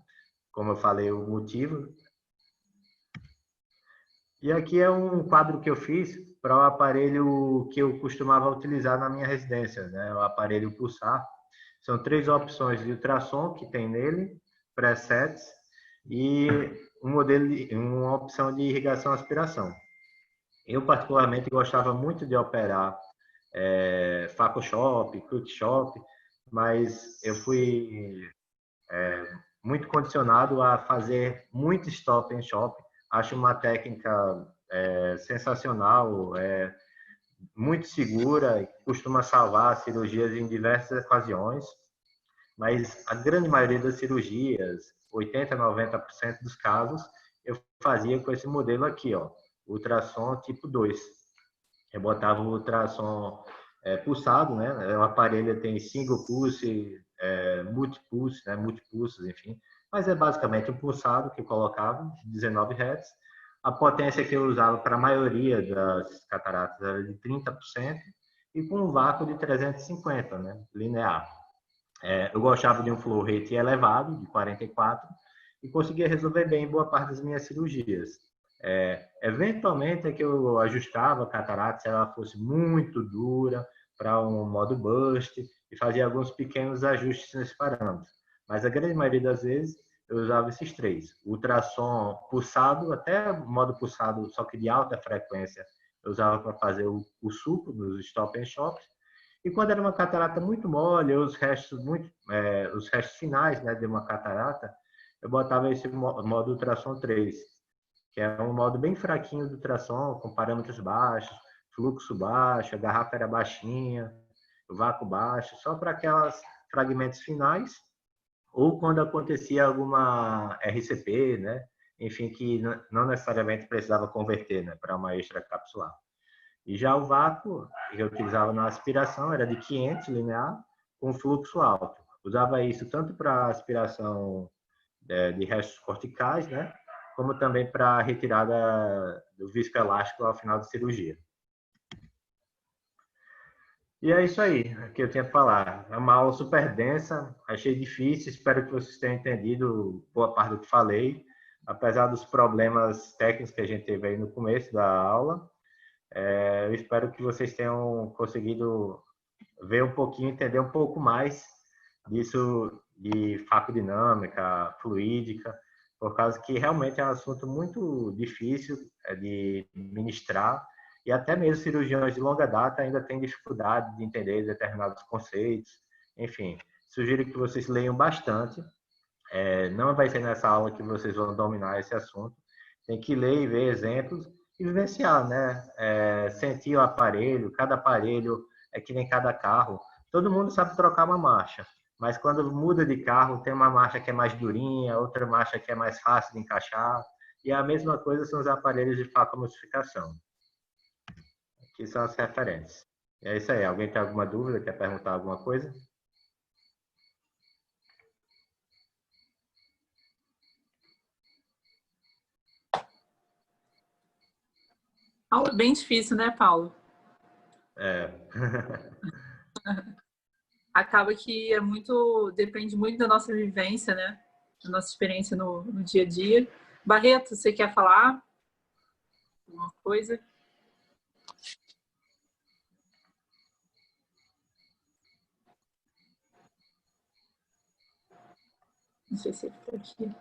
Como eu falei, o motivo. E aqui é um quadro que eu fiz para o aparelho que eu costumava utilizar na minha residência, né? O aparelho pulsar. São 3 opções de ultrassom que tem nele, presets, e uma opção de irrigação e aspiração. Eu, particularmente, gostava muito de operar Faco Shop, Quick Shop, mas eu fui muito condicionado a fazer muito stop and shop. Acho uma técnica sensacional, muito segura, costuma salvar cirurgias em diversas ocasiões, mas a grande maioria das cirurgias, 80, 90% dos casos, eu fazia com esse modelo aqui, ó, ultrassom tipo 2. Eu botava o ultrassom pulsado, né? O aparelho tem single pulse, multipulse, né? Multipulses, enfim. Mas é basicamente um pulsado que eu colocava, 19 Hz. A potência que eu usava para a maioria das cataratas era de 30% e com um vácuo de 350, né? Linear. Eu gostava de um flow rate elevado, de 44, e conseguia resolver bem boa parte das minhas cirurgias. Eventualmente é que eu ajustava a catarata se ela fosse muito dura para um modo burst e fazia alguns pequenos ajustes nesse parâmetro. Mas a grande maioria das vezes eu usava esses três. Ultrassom pulsado, até modo pulsado, só que de alta frequência, eu usava para fazer o suco nos stop and shops. E quando era uma catarata muito mole, os restos finais, né, de uma catarata, eu botava esse modo ultrassom 3, que é um modo bem fraquinho do ultrassom, com parâmetros baixos, fluxo baixo, a garrafa era baixinha, o vácuo baixo, só para aqueles fragmentos finais, ou quando acontecia alguma RCP, né? Enfim, que não necessariamente precisava converter, né, para uma extracapsular. E já o vácuo que eu utilizava na aspiração era de 500 linear, com fluxo alto. Usava isso tanto para aspiração de restos corticais, né? Como também para retirada do viscoelástico ao final da cirurgia. E é isso aí que eu tinha para falar. É uma aula super densa, achei difícil, espero que vocês tenham entendido boa parte do que falei, apesar dos problemas técnicos que a gente teve aí no começo da aula. Eu espero que vocês tenham conseguido ver um pouquinho, entender um pouco mais disso de facodinâmica, fluídica, por causa que realmente é um assunto muito difícil de ministrar e até mesmo cirurgiões de longa data ainda têm dificuldade de entender determinados conceitos. Enfim, sugiro que vocês leiam bastante. Não vai ser nessa aula que vocês vão dominar esse assunto. Tem que ler e ver exemplos e vivenciar, né? Sentir o aparelho, cada aparelho é que nem cada carro. Todo mundo sabe trocar uma marcha, mas quando muda de carro, tem uma marcha que é mais durinha, outra marcha que é mais fácil de encaixar, e a mesma coisa são os aparelhos de facomulsificação. Aqui são as referências. É isso aí. Alguém tem alguma dúvida? Quer perguntar alguma coisa? Aula bem difícil, né, Paulo? Acaba que depende muito da nossa vivência, né? Da nossa experiência no dia a dia. Barreto, você quer falar alguma coisa? Não sei se ele está aqui.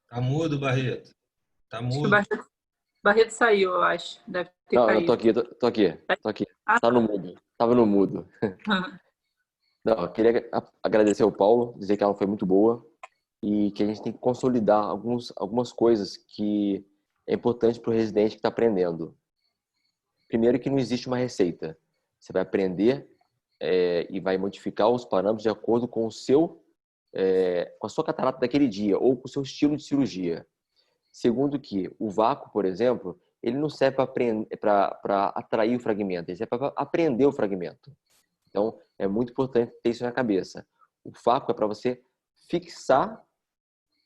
Tá mudo, Barreto. Tá Acho que o mudo. Barreto saiu, eu acho. Deve ter Não, eu caído. tô aqui. Ah, Tá no mudo. Tava no mudo. Não, eu queria agradecer ao Paulo, dizer que ela foi muito boa e que a gente tem que consolidar algumas coisas que é importante para o residente que está aprendendo. Primeiro, que não existe uma receita. Você vai aprender e vai modificar os parâmetros de acordo com com a sua catarata daquele dia ou com o seu estilo de cirurgia. Segundo, que o vácuo, por exemplo, ele não serve para atrair o fragmento, ele serve para aprender o fragmento. Então, é muito importante ter isso na cabeça. O vácuo é para você fixar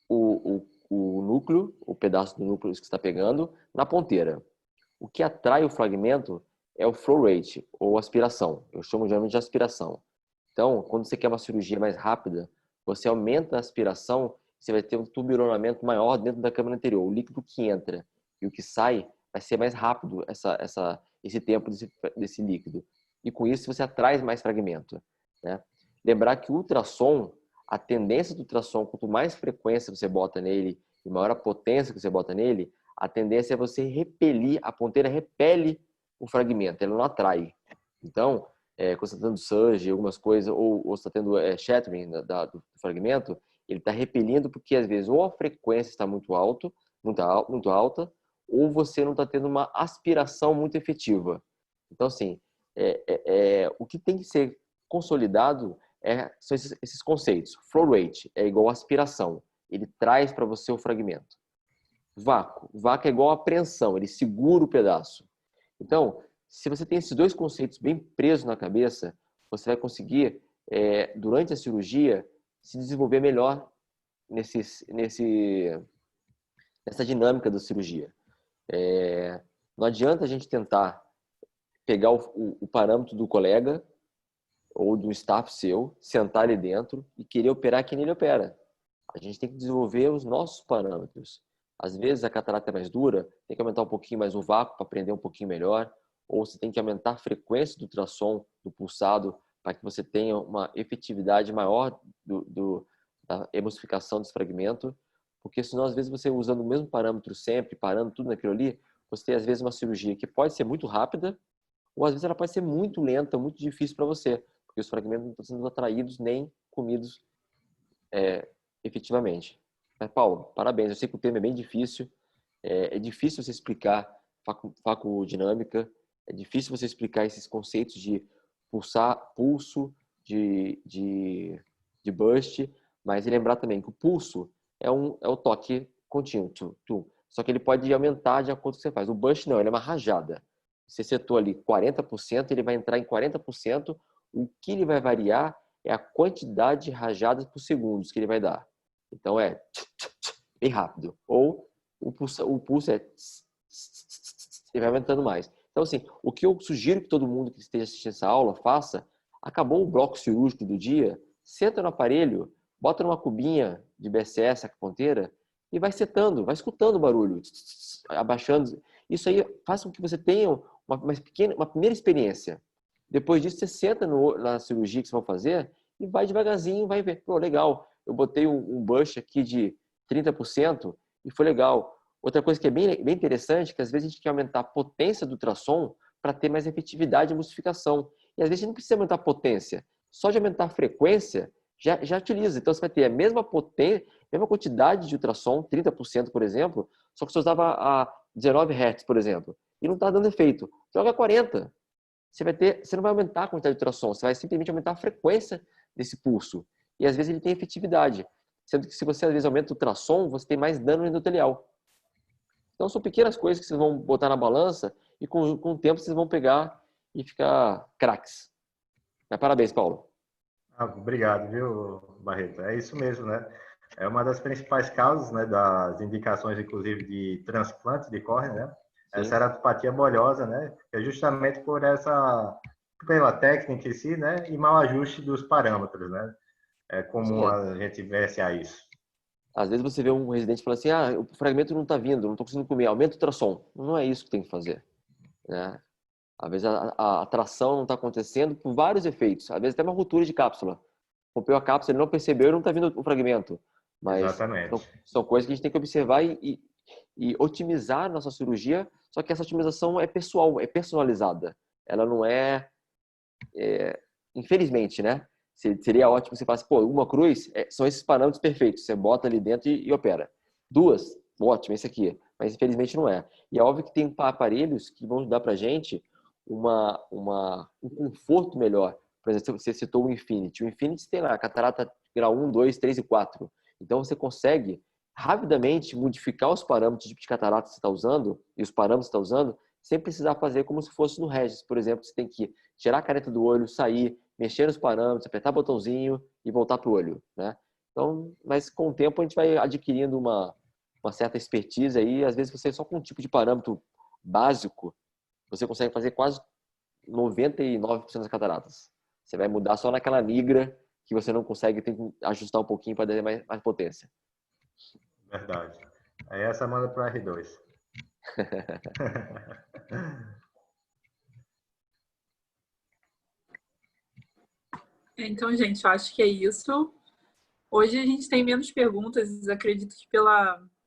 o núcleo, o pedaço do núcleo que você está pegando, na ponteira. O que atrai o fragmento é o flow rate, ou aspiração. Eu chamo geralmente de aspiração. Então, quando você quer uma cirurgia mais rápida, você aumenta a aspiração, você vai ter um turbulonamento maior dentro da câmara anterior. O líquido que entra e o que sai vai ser mais rápido esse tempo desse líquido. E com isso você atrai mais fragmento, né? Lembrar que o ultrassom, a tendência do ultrassom, quanto mais frequência você bota nele e maior a potência que você bota nele, a tendência é você repelir, a ponteira repele o fragmento, ela não atrai. Então, quando você está tendo surge, algumas coisas, ou você está tendo shattering do fragmento, ele está repelindo porque, às vezes, ou a frequência está muito alta, ou você não está tendo uma aspiração muito efetiva. Então, assim, o que tem que ser consolidado são esses conceitos. Flow rate é igual a aspiração. Ele traz para você o fragmento. Vácuo. Vácuo é igual a apreensão. Ele segura o pedaço. Então, se você tem esses dois conceitos bem presos na cabeça, você vai conseguir, durante a cirurgia, se desenvolver melhor nessa dinâmica da cirurgia. Não adianta a gente tentar pegar o parâmetro do colega ou do staff seu, sentar ali dentro e querer operar que nem ele opera. A gente tem que desenvolver os nossos parâmetros. Às vezes a catarata é mais dura, tem que aumentar um pouquinho mais o vácuo para aprender um pouquinho melhor, ou você tem que aumentar a frequência do ultrassom, do pulsado, para que você tenha uma efetividade maior da emulsificação desse fragmento, porque senão às vezes você usando o mesmo parâmetro sempre, parando tudo naquilo ali, você tem às vezes uma cirurgia que pode ser muito rápida, ou às vezes ela pode ser muito lenta, muito difícil para você, porque os fragmentos não estão sendo atraídos nem comidos efetivamente. Mas, Paulo, parabéns. Eu sei que o tema é bem difícil. É difícil você explicar facodinâmica. É difícil você explicar esses conceitos de pulso, de burst. Mas lembrar também que o pulso é o toque contínuo. Só que ele pode aumentar de acordo com o que você faz. O burst não, ele é uma rajada. Você setou ali 40%, ele vai entrar em 40%. O que ele vai variar é a quantidade de rajadas por segundos que ele vai dar. Então é bem rápido. Ou o pulso ele vai aumentando mais. Então, assim, o que eu sugiro que todo mundo que esteja assistindo essa aula faça, acabou o bloco cirúrgico do dia, senta no aparelho, bota numa cubinha de BCS, acuponteira, e vai setando, vai escutando o barulho, abaixando. Isso aí faz com que você tenha uma primeira experiência. Depois disso, você senta na cirurgia que você vai fazer e vai devagarzinho, vai ver. Pô, legal, eu botei um burst aqui de 30% e foi legal. Outra coisa que é bem interessante é que às vezes a gente quer aumentar a potência do ultrassom para ter mais efetividade de emulsificação. E às vezes a gente não precisa aumentar a potência. Só de aumentar a frequência já utiliza. Então você vai ter a mesma potência, a mesma quantidade de ultrassom, 30%, por exemplo, só que você usava a 19 Hz, por exemplo, e não está dando efeito. Joga 40. Você não vai aumentar a quantidade de ultrassom, você vai simplesmente aumentar a frequência desse pulso. E às vezes ele tem efetividade. Sendo que se você às vezes aumenta o ultrassom, você tem mais dano endotelial. Então são pequenas coisas que vocês vão botar na balança e com o tempo vocês vão pegar e ficar craques. Mas parabéns, Paulo. Obrigado, viu, Barreto? É isso mesmo, né? É uma das principais causas, né, das indicações, inclusive, de transplante de córnea, né? Sim. Essa eratopatia bolhosa, né? É justamente pela técnica em si, né? E mau ajuste dos parâmetros, né? É comum a gente vivenciar isso. Às vezes você vê um residente e fala assim, o fragmento não está vindo, não estou conseguindo comer, aumenta o ultrassom. Não é isso que tem que fazer, né? Às vezes a atração não está acontecendo por vários efeitos. Às vezes até uma ruptura de cápsula. Rompeu a cápsula, ele não percebeu e não está vindo o fragmento. Mas exatamente. São coisas que a gente tem que observar e otimizar a nossa cirurgia, só que essa otimização é pessoal, é personalizada. Ela não infelizmente, né? Seria ótimo você falasse, uma cruz, são esses parâmetros perfeitos. Você bota ali dentro e opera. 2, ótimo, esse aqui. Mas infelizmente não é. E é óbvio que tem aparelhos que vão dar pra gente um conforto melhor. Por exemplo, você citou o Infinity. O Infinity tem lá catarata grau 1, 2, 3 e 4. Então você consegue rapidamente modificar os parâmetros de catarata que você está usando e os parâmetros que você está usando sem precisar fazer como se fosse no Regis, por exemplo. Você tem que tirar a careta do olho, sair, mexer nos parâmetros, apertar o botãozinho e voltar para o olho, né? Então, mas com o tempo a gente vai adquirindo uma certa expertise aí. Às vezes você só com um tipo de parâmetro básico, você consegue fazer quase 99% das cataratas. Você vai mudar só naquela migra que você não consegue, tem que ajustar um pouquinho para dar mais potência. Verdade. Aí essa manda para o R2. Então, gente, eu acho que é isso. Hoje a gente tem menos perguntas, acredito que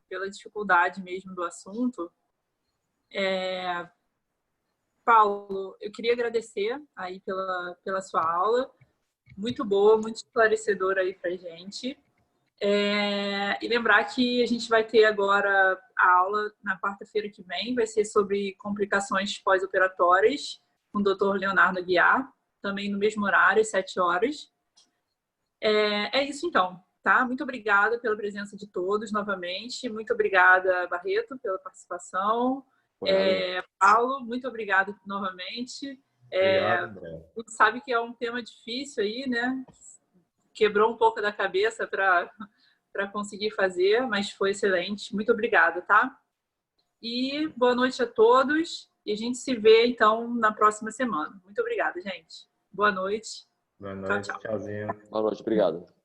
pela dificuldade mesmo do assunto. Paulo, eu queria agradecer aí pela sua aula, muito boa, muito esclarecedora aí para a gente. E lembrar que a gente vai ter agora a aula na quarta-feira que vem, vai ser sobre complicações pós-operatórias, com o Dr. Leonardo Aguiar, também no mesmo horário, às 7 horas. É isso então, tá? Muito obrigada pela presença de todos novamente. Muito obrigada, Barreto, pela participação. Paulo, muito obrigada novamente. Obrigado, André. A gente sabe que é um tema difícil aí, né? Quebrou um pouco da cabeça para conseguir fazer, mas foi excelente. Muito obrigada, tá? E boa noite a todos. E a gente se vê, então, na próxima semana. Muito obrigada, gente. Boa noite. Boa noite, Tchau, tchau. tchauzinho. Boa noite, obrigado.